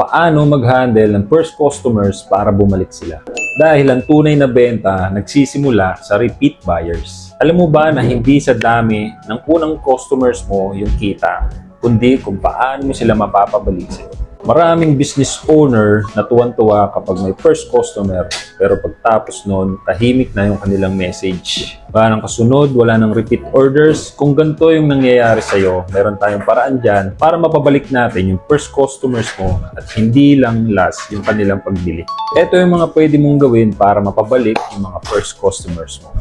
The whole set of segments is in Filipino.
paano mag-handle ng first customers para bumalik sila. Dahil ang tunay na benta nagsisimula sa repeat buyers. Alam mo ba na hindi sa dami ng unang customers mo yung kita, kundi kung paano mo sila mapapabalik sa'yo. Maraming business owner na tuwan-tuwa kapag may first customer, pero pagtapos nun, tahimik na yung kanilang message. Wala nang kasunod, wala nang repeat orders. Kung ganito yung nangyayari sa'yo, meron tayong paraan dyan para mapabalik natin yung first customers mo at hindi lang last yung kanilang pagbili. Ito yung mga pwede mong gawin para mapabalik yung mga first customers mo.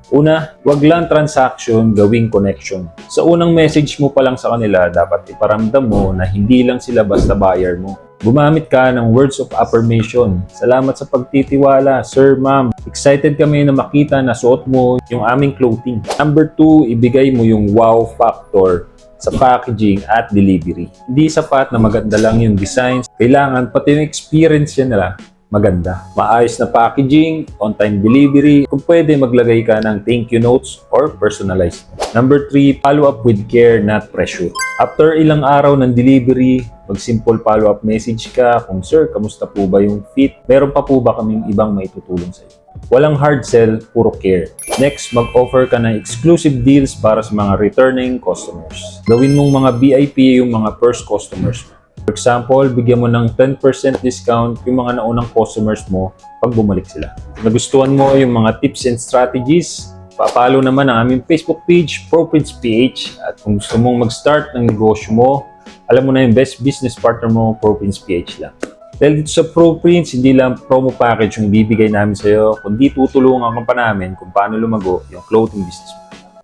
Una, wag lang transaction, gawing connection. Sa unang message mo pa lang sa kanila, dapat iparamdam mo na hindi lang sila basta buyer mo. Gumamit ka ng words of affirmation. Salamat sa pagtitiwala, sir, ma'am. Excited kami na makita na suot mo yung aming clothing. Number 2, ibigay mo yung wow factor sa packaging at delivery. Hindi sapat na maganda lang yung designs. Kailangan pati yung experience yan nila maganda. Maayos na packaging, on-time delivery. Kung pwede, maglagay ka ng thank you notes or personalized. Number 3, follow up with care, not pressure. After ilang araw ng delivery, mag-simple follow-up message ka kung, sir, kamusta po ba yung fit? Meron pa po ba kaming ibang maitutulong sa iyo? Walang hard sell, puro care. Next, mag-offer ka ng exclusive deals para sa mga returning customers. Gawin mong mga VIP yung mga first customers mo. For example, bigyan mo ng 10% discount yung mga naunang customers mo pag bumalik sila. Kung nagustuhan mo yung mga tips and strategies, pa-follow naman ang aming Facebook page, ProPrincePH. At kung gusto mong mag-start ng negosyo mo, alam mo na yung best business partner mo, ProPrincePH lang. Dahil dito sa ProPrince, hindi lang promo package yung ibibigay namin sa iyo, kundi tutulungan ka pa namin kung paano lumago yung clothing business mo.